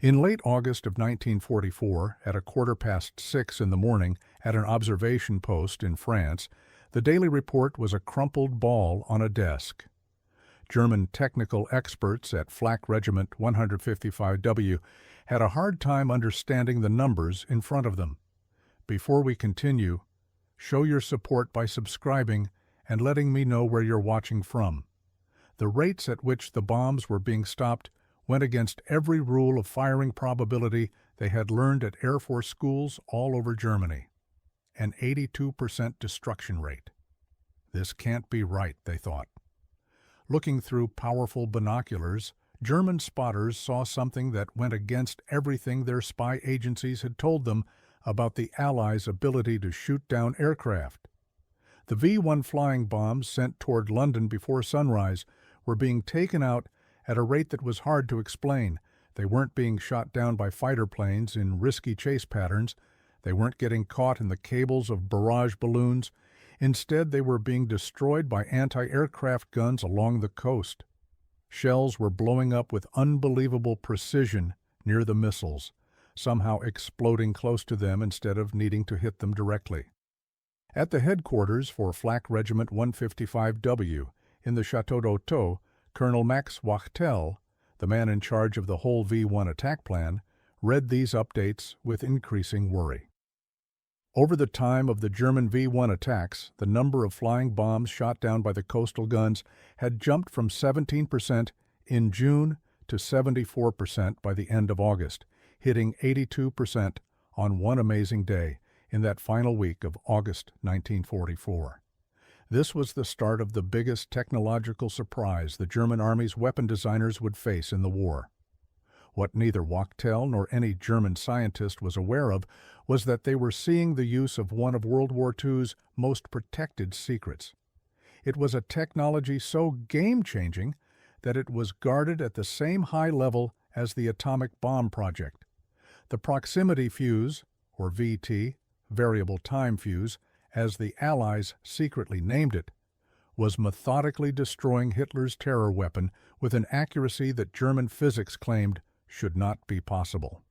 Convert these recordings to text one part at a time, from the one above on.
In late August of 1944, at 6:15 in the morning, at an observation post in France, the daily report was a crumpled ball on a desk. German technical experts at Flak Regiment 155W had a hard time understanding the numbers in front of them. Before we continue, show your support by subscribing and letting me know where you're watching from. The rates at which the bombs were being stopped went against every rule of firing probability they had learned at Air Force schools all over Germany. An 82% destruction rate. This can't be right, they thought. Looking through powerful binoculars, German spotters saw something that went against everything their spy agencies had told them about the Allies' ability to shoot down aircraft. The V-1 flying bombs sent toward London before sunrise were being taken out at a rate that was hard to explain. They weren't being shot down by fighter planes in risky chase patterns. They weren't getting caught in the cables of barrage balloons. Instead, they were being destroyed by anti-aircraft guns along the coast. Shells were blowing up with unbelievable precision near the missiles, somehow exploding close to them instead of needing to hit them directly. At the headquarters for Flak Regiment 155W in the Château d'Hôteau, Colonel Max Wachtel, the man in charge of the whole V-1 attack plan, read these updates with increasing worry. Over the time of the German V-1 attacks, the number of flying bombs shot down by the coastal guns had jumped from 17% in June to 74% by the end of August, hitting 82% on one amazing day in that final week of August 1944. This was the start of the biggest technological surprise the German Army's weapon designers would face in the war. What neither Wachtel nor any German scientist was aware of was that they were seeing the use of one of World War II's most protected secrets. It was a technology so game-changing that it was guarded at the same high level as the atomic bomb project. The proximity fuse, or VT, variable time fuse, as the Allies secretly named it, was methodically destroying Hitler's terror weapon with an accuracy that German physics claimed should not be possible.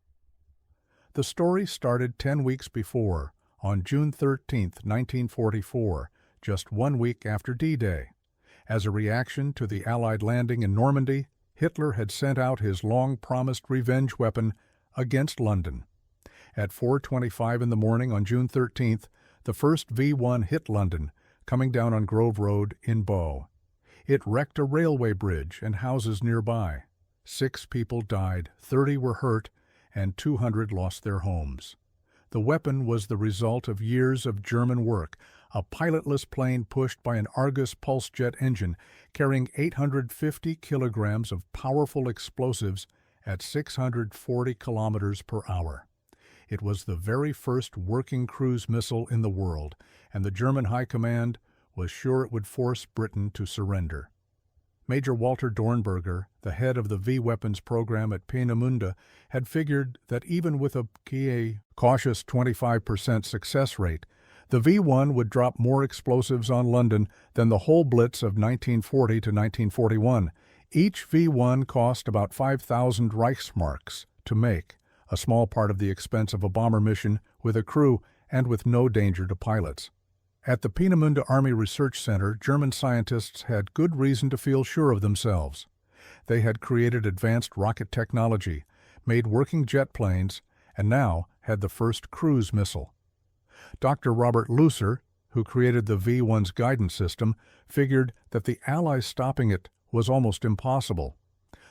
The story started 10 weeks before, on June 13, 1944, just 1 week after D-Day. As a reaction to the Allied landing in Normandy, Hitler had sent out his long-promised revenge weapon against London. At 4:25 in the morning on June 13th, the first V-1 hit London, coming down on Grove Road in Bow. It wrecked a railway bridge and houses nearby. 6 people died, 30 were hurt, and 200 lost their homes. The weapon was the result of years of German work, a pilotless plane pushed by an Argus pulse jet engine carrying 850 kilograms of powerful explosives at 640 kilometers per hour. It was the very first working cruise missile in the world, and the German High Command was sure it would force Britain to surrender. Major Walter Dornberger, the head of the V-weapons program at Peenemünde, had figured that even with a cautious 25% success rate, the V-1 would drop more explosives on London than the whole Blitz of 1940 to 1941. Each V-1 cost about 5,000 Reichsmarks to make, a small part of the expense of a bomber mission with a crew and with no danger to pilots. At the Peenemünde Army Research Center, German scientists had good reason to feel sure of themselves. They had created advanced rocket technology, made working jet planes, and now had the first cruise missile. Dr. Robert Lusser, who created the V-1's guidance system, figured that the Allies stopping it was almost impossible.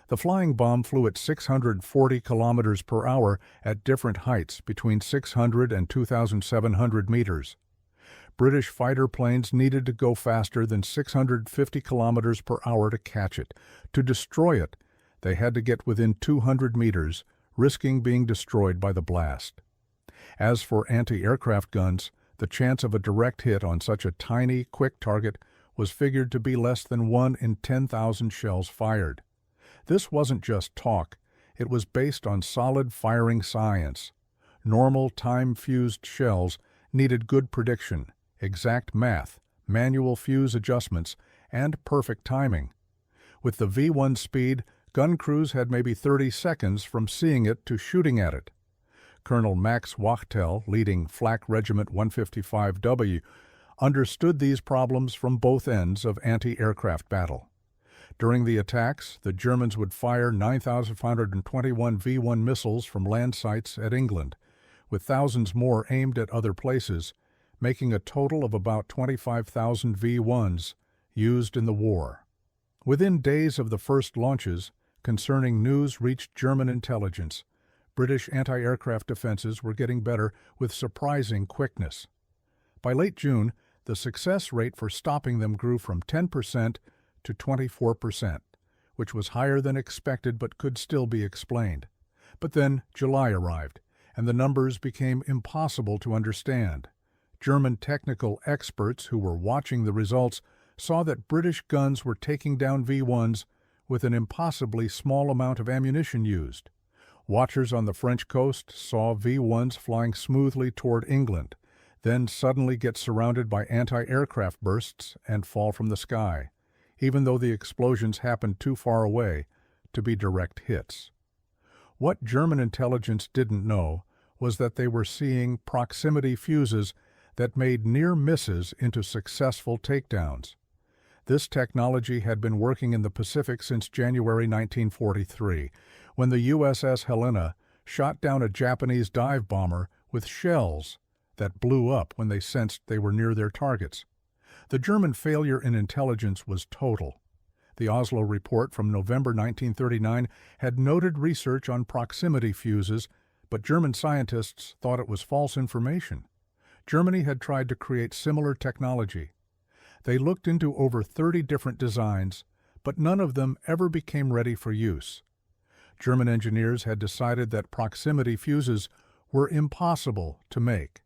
The flying bomb flew at 640 kilometers per hour at different heights between 600 and 2,700 meters. British fighter planes needed to go faster than 650 kilometers per hour to catch it. To destroy it, they had to get within 200 meters, risking being destroyed by the blast. As for anti-aircraft guns, the chance of a direct hit on such a tiny, quick target was figured to be less than 1 in 10,000 shells fired. This wasn't just talk, it was based on solid firing science. Normal time-fused shells needed good prediction, exact math, manual fuse adjustments, and perfect timing. With the V-1 speed, gun crews had maybe 30 seconds from seeing it to shooting at it. Colonel Max Wachtel, leading Flak Regiment 155W, understood these problems from both ends of anti-aircraft battle. During the attacks, the Germans would fire 9,521 V-1 missiles from land sites at England, with thousands more aimed at other places, making a total of about 25,000 V-1s used in the war. Within days of the first launches, concerning news reached German intelligence. British anti-aircraft defenses were getting better with surprising quickness. By late June, the success rate for stopping them grew from 10% to 24%, which was higher than expected but could still be explained. But then July arrived, and the numbers became impossible to understand. German technical experts who were watching the results saw that British guns were taking down V-1s with an impossibly small amount of ammunition used. Watchers on the French coast saw V-1s flying smoothly toward England, then suddenly get surrounded by anti-aircraft bursts and fall from the sky, even though the explosions happened too far away to be direct hits. What German intelligence didn't know was that they were seeing proximity fuses that made near misses into successful takedowns. This technology had been working in the Pacific since January 1943, when the USS Helena shot down a Japanese dive bomber with shells that blew up when they sensed they were near their targets. The German failure in intelligence was total. The Oslo report from November 1939 had noted research on proximity fuses, but German scientists thought it was false information. Germany had tried to create similar technology. They looked into over 30 different designs, but none of them ever became ready for use. German engineers had decided that proximity fuses were impossible to make.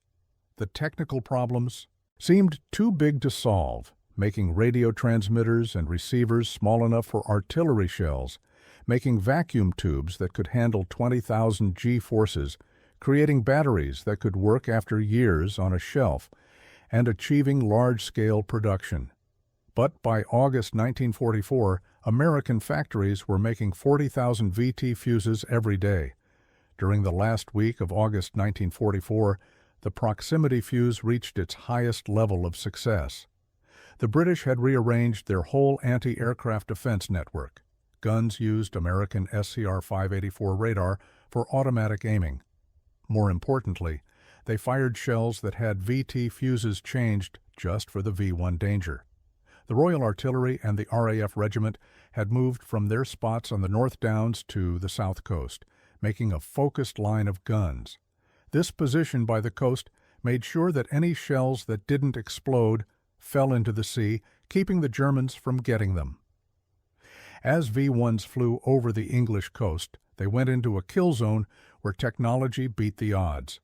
The technical problems seemed too big to solve, making radio transmitters and receivers small enough for artillery shells, making vacuum tubes that could handle 20,000 G-forces, creating batteries that could work after years on a shelf, and achieving large-scale production. But by August 1944, American factories were making 40,000 VT fuses every day. During the last week of August 1944, the proximity fuse reached its highest level of success. The British had rearranged their whole anti-aircraft defense network. Guns used American SCR-584 radar for automatic aiming. More importantly, they fired shells that had VT fuses changed just for the V-1 danger. The Royal Artillery and the RAF Regiment had moved from their spots on the North Downs to the South Coast, making a focused line of guns. This position by the coast made sure that any shells that didn't explode fell into the sea, keeping the Germans from getting them. As V-1s flew over the English coast, they went into a kill zone where technology beat the odds.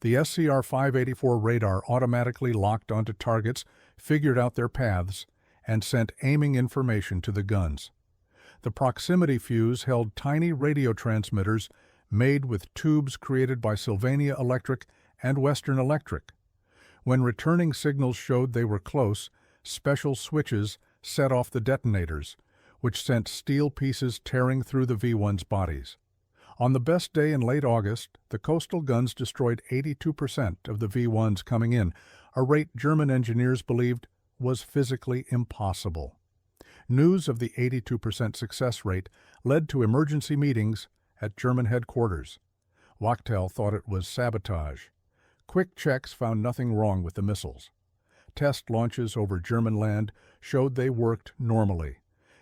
The SCR-584 radar automatically locked onto targets, figured out their paths, and sent aiming information to the guns. The proximity fuse held tiny radio transmitters made with tubes created by Sylvania Electric and Western Electric. When returning signals showed they were close, special switches set off the detonators, which sent steel pieces tearing through the V-1's bodies. On the best day in late August, the coastal guns destroyed 82% of the V-1s coming in, a rate German engineers believed was physically impossible. News of the 82% success rate led to emergency meetings at German headquarters. Wachtel thought it was sabotage. Quick checks found nothing wrong with the missiles. Test launches over German land showed they worked normally.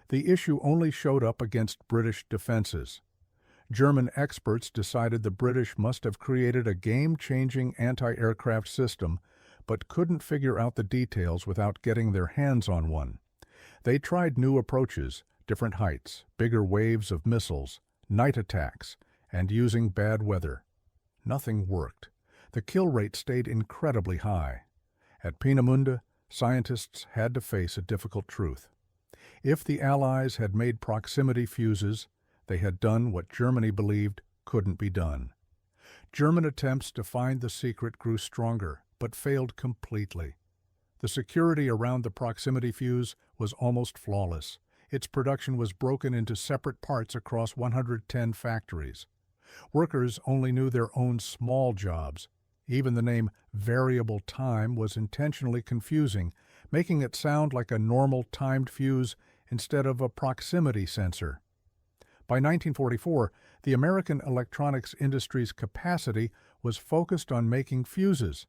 The issue only showed up against British defenses. German experts decided the British must have created a game-changing anti-aircraft system, but couldn't figure out the details without getting their hands on one. They tried new approaches, different heights, bigger waves of missiles, night attacks, and using bad weather. Nothing worked. The kill rate stayed incredibly high. At Peenemünde, scientists had to face a difficult truth. If the Allies had made proximity fuses, they had done what Germany believed couldn't be done. German attempts to find the secret grew stronger, but failed completely. The security around the proximity fuse was almost flawless. its production was broken into separate parts across 110 factories. Workers only knew their own small jobs. Even the name variable time was intentionally confusing, making it sound like a normal timed fuse instead of a proximity sensor. By 1944, the American electronics industry's capacity was focused on making fuses.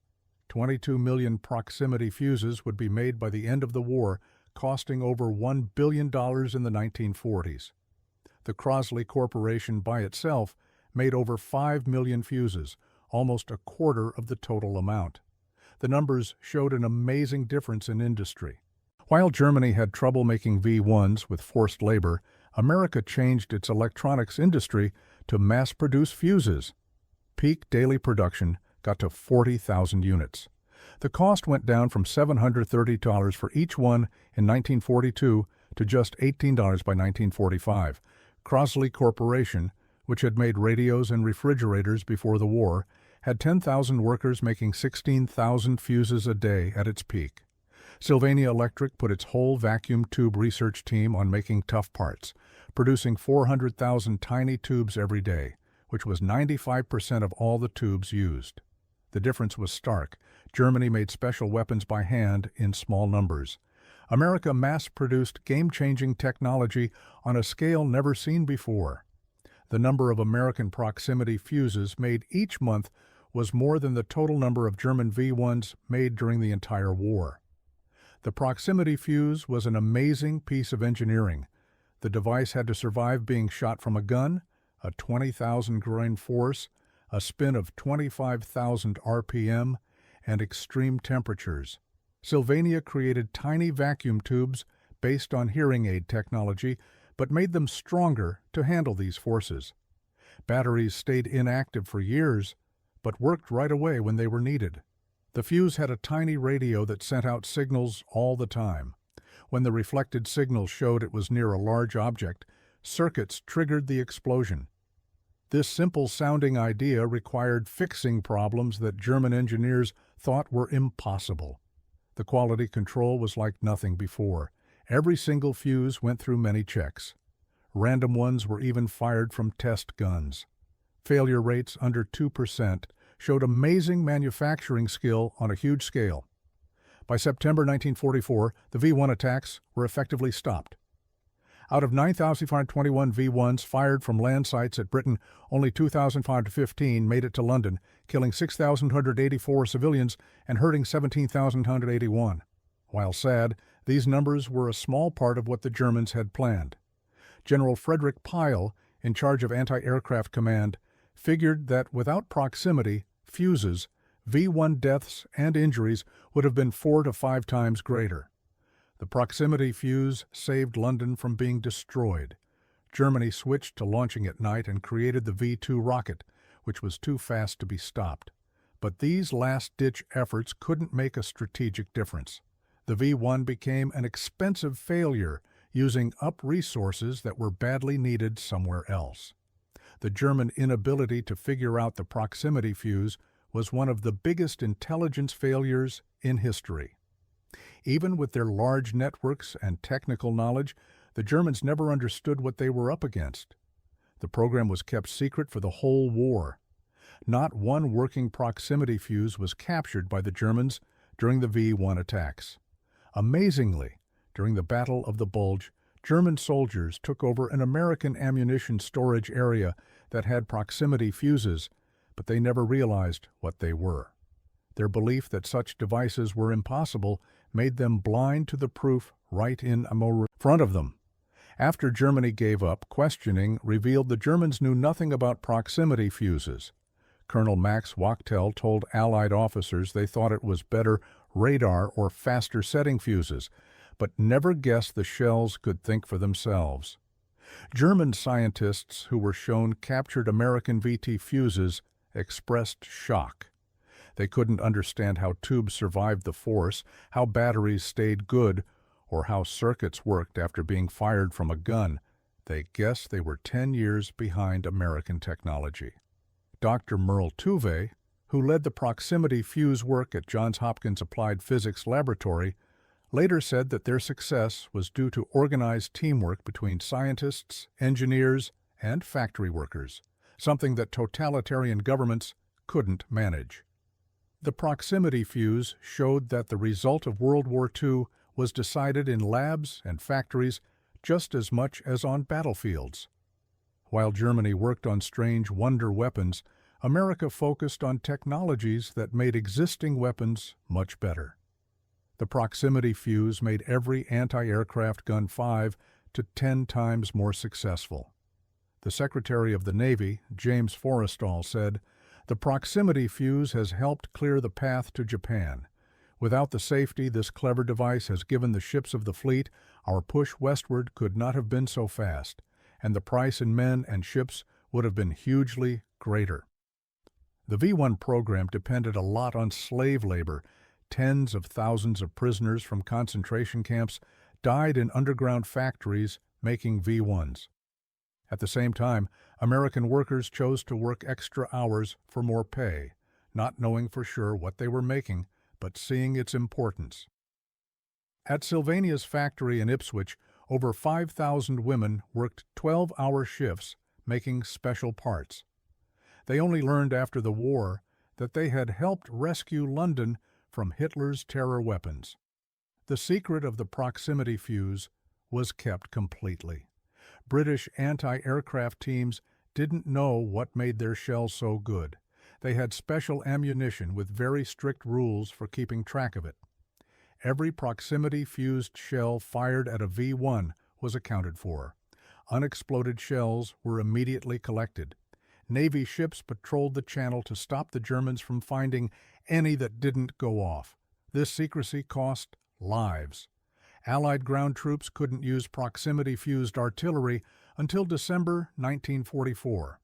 22 million proximity fuses would be made by the end of the war, costing over $1 billion in the 1940s. The Crosley Corporation by itself made over 5 million fuses, almost a quarter of the total amount. The numbers showed an amazing difference in industry. While Germany had trouble making V-1s with forced labor, America changed its electronics industry to mass-produce fuses. Peak daily production got to 40,000 units. The cost went down from $730 for each one in 1942 to just $18 by 1945. Crosley Corporation, which had made radios and refrigerators before the war, had 10,000 workers making 16,000 fuses a day at its peak. Sylvania Electric put its whole vacuum tube research team on making tough parts, producing 400,000 tiny tubes every day, which was 95% of all the tubes used. The difference was stark. Germany made special weapons by hand in small numbers. America mass-produced game-changing technology on a scale never seen before. The number of American proximity fuses made each month was more than the total number of German V-1s made during the entire war. The proximity fuse was an amazing piece of engineering. The device had to survive being shot from a gun, a 20,000 grain force, a spin of 25,000 RPM, and extreme temperatures. Sylvania created tiny vacuum tubes based on hearing aid technology, but made them stronger to handle these forces. Batteries stayed inactive for years, but worked right away when they were needed. The fuse had a tiny radio that sent out signals all the time. When the reflected signal showed it was near a large object, circuits triggered the explosion. This simple-sounding idea required fixing problems that German engineers thought were impossible. The quality control was like nothing before. Every single fuse went through many checks. Random ones were even fired from test guns. Failure rates under 2% showed amazing manufacturing skill on a huge scale. By September 1944, the V-1 attacks were effectively stopped. Out of 9,521 V-1s fired from land sites at Britain, only 2,515 made it to London, killing 6,184 civilians and hurting 17,181. While sad, these numbers were a small part of what the Germans had planned. General Frederick Pyle, in charge of anti-aircraft command, figured that without proximity, fuses, V-1 deaths and injuries would have been 4 to 5 times greater. The proximity fuse saved London from being destroyed. Germany switched to launching at night and created the V-2 rocket, which was too fast to be stopped. But these last-ditch efforts couldn't make a strategic difference. The V-1 became an expensive failure, using up resources that were badly needed somewhere else. The German inability to figure out the proximity fuse was one of the biggest intelligence failures in history. Even with their large networks and technical knowledge, the Germans never understood what they were up against. The program was kept secret for the whole war. Not one working proximity fuse was captured by the Germans during the V-1 attacks. Amazingly, during the Battle of the Bulge, German soldiers took over an American ammunition storage area that had proximity fuses, but they never realized what they were. Their belief that such devices were impossible made them blind to the proof right in front of them. After Germany gave up, questioning revealed the Germans knew nothing about proximity fuses. Colonel Max Wachtel told Allied officers they thought it was better radar or faster setting fuses, but never guessed the shells could think for themselves. German scientists who were shown captured American VT fuses expressed shock. They couldn't understand how tubes survived the force, how batteries stayed good, or how circuits worked after being fired from a gun. They guessed they were 10 years behind American technology. Dr. Merle Tuve, who led the proximity fuse work at Johns Hopkins Applied Physics Laboratory, later said that their success was due to organized teamwork between scientists, engineers, and factory workers, something that totalitarian governments couldn't manage. The proximity fuse showed that the result of World War II was decided in labs and factories just as much as on battlefields. While Germany worked on strange wonder weapons, America focused on technologies that made existing weapons much better. The proximity fuse made every anti-aircraft gun 5 to 10 times more successful. The Secretary of the Navy, James Forrestal, said, "The proximity fuse has helped clear the path to Japan. Without the safety this clever device has given the ships of the fleet, our push westward could not have been so fast, and the price in men and ships would have been hugely greater." The V-1 program depended a lot on slave labor. Tens of thousands of prisoners from concentration camps died in underground factories making V-1s. At the same time, American workers chose to work extra hours for more pay, not knowing for sure what they were making, but seeing its importance. At Sylvania's factory in Ipswich, over 5,000 women worked 12-hour shifts making special parts. They only learned after the war that they had helped rescue London from Hitler's terror weapons. The secret of the proximity fuse was kept completely. British anti-aircraft teams didn't know what made their shells so good. They had special ammunition with very strict rules for keeping track of it. Every proximity-fused shell fired at a V-1 was accounted for. Unexploded shells were immediately collected. Navy ships patrolled the channel to stop the Germans from finding any that didn't go off. This secrecy cost lives. Allied ground troops couldn't use proximity-fused artillery until December 1944.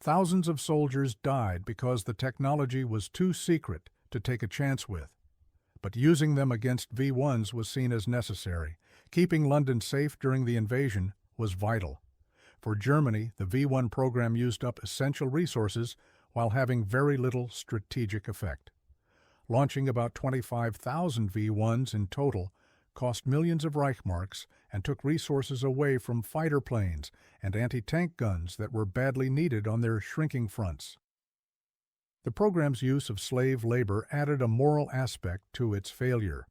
Thousands of soldiers died because the technology was too secret to take a chance with. But using them against V-1s was seen as necessary. Keeping London safe during the invasion was vital. For Germany, the V-1 program used up essential resources while having very little strategic effect. Launching about 25,000 V-1s in total cost millions of Reichsmarks and took resources away from fighter planes and anti-tank guns that were badly needed on their shrinking fronts. The program's use of slave labor added a moral aspect to its failure.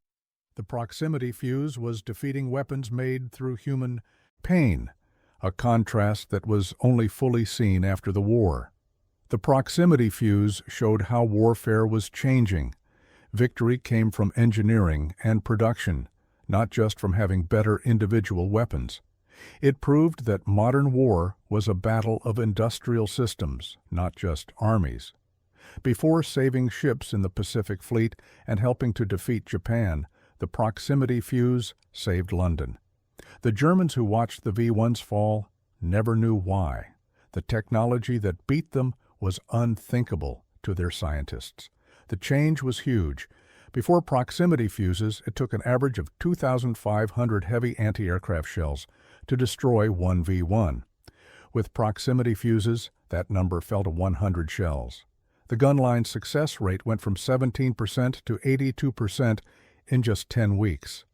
The proximity fuse was defeating weapons made through human pain, a contrast that was only fully seen after the war. The proximity fuse showed how warfare was changing. Victory came from engineering and production, not just from having better individual weapons. It proved that modern war was a battle of industrial systems, not just armies. Before saving ships in the Pacific Fleet and helping to defeat Japan, the proximity fuse saved London. The Germans who watched the V-1s fall never knew why. The technology that beat them was unthinkable to their scientists. The change was huge. Before proximity fuses, it took an average of 2,500 heavy anti-aircraft shells to destroy one V-1. With proximity fuses, that number fell to 100 shells. The gun line's success rate went from 17% to 82% in just 10 weeks.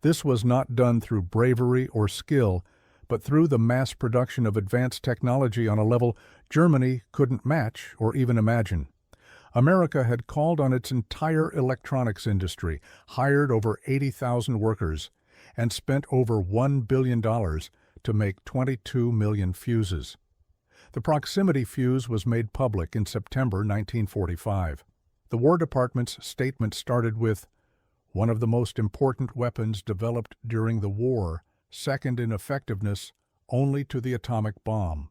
This was not done through bravery or skill, but through the mass production of advanced technology on a level Germany couldn't match or even imagine. America had called on its entire electronics industry, hired over 80,000 workers, and spent over $1 billion to make 22 million fuses. The proximity fuse was made public in September 1945. The War Department's statement started with, "One of the most important weapons developed during the war, second in effectiveness only to the atomic bomb."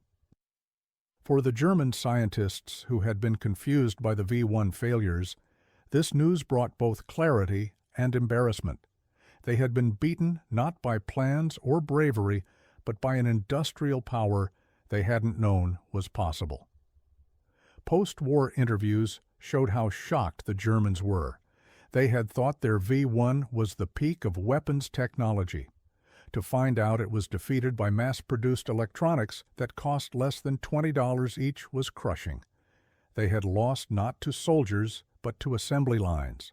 For the German scientists who had been confused by the V-1 failures, this news brought both clarity and embarrassment. They had been beaten not by plans or bravery, but by an industrial power they hadn't known was possible. Post-war interviews showed how shocked the Germans were. They had thought their V-1 was the peak of weapons technology. To find out it was defeated by mass-produced electronics that cost less than $20 each was crushing. They had lost not to soldiers, but to assembly lines.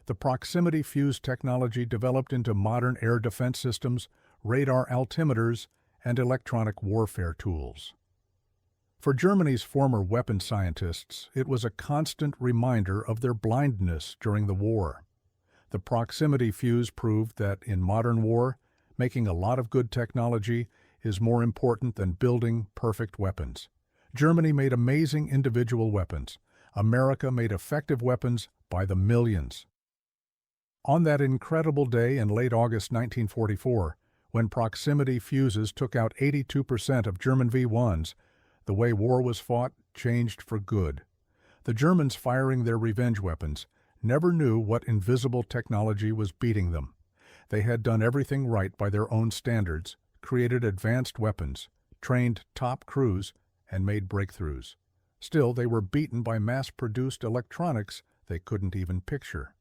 The proximity fuse technology developed into modern air defense systems, radar altimeters, and electronic warfare tools. For Germany's former weapon scientists, it was a constant reminder of their blindness during the war. The proximity fuse proved that in modern war, making a lot of good technology is more important than building perfect weapons. Germany made amazing individual weapons. America made effective weapons by the millions. On that incredible day in late August 1944, when proximity fuses took out 82% of German V-1s, the way war was fought changed for good. The Germans, firing their revenge weapons, never knew what invisible technology was beating them. They had done everything right by their own standards, created advanced weapons, trained top crews, and made breakthroughs. Still, they were beaten by mass-produced electronics they couldn't even picture.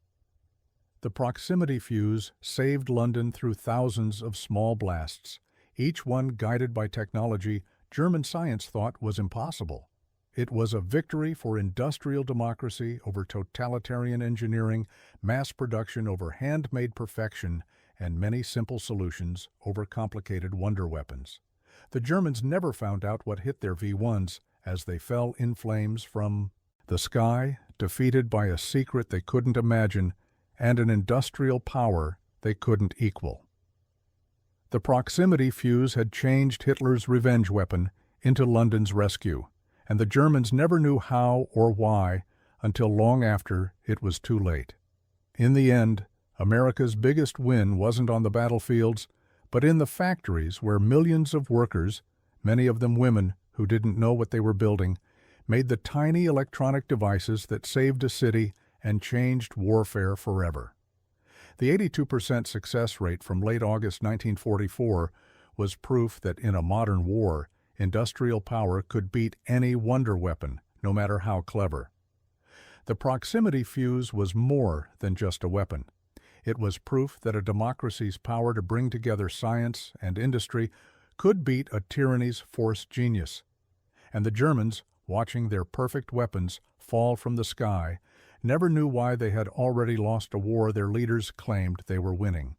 The proximity fuse saved London through thousands of small blasts, each one guided by technology German science thought was impossible. It was a victory for industrial democracy over totalitarian engineering, mass production over handmade perfection, and many simple solutions over complicated wonder weapons. The Germans never found out what hit their V-1s as they fell in flames from the sky, defeated by a secret they couldn't imagine and an industrial power they couldn't equal. The proximity fuse had changed Hitler's revenge weapon into London's rescue, and the Germans never knew how or why until long after it was too late. In the end, America's biggest win wasn't on the battlefields, but in the factories where millions of workers, many of them women who didn't know what they were building, made the tiny electronic devices that saved a city and changed warfare forever. The 82% success rate from late August 1944 was proof that in a modern war, industrial power could beat any wonder weapon, no matter how clever. The proximity fuse was more than just a weapon. It was proof that a democracy's power to bring together science and industry could beat a tyranny's force genius. And the Germans, watching their perfect weapons fall from the sky, never knew why they had already lost a war their leaders claimed they were winning.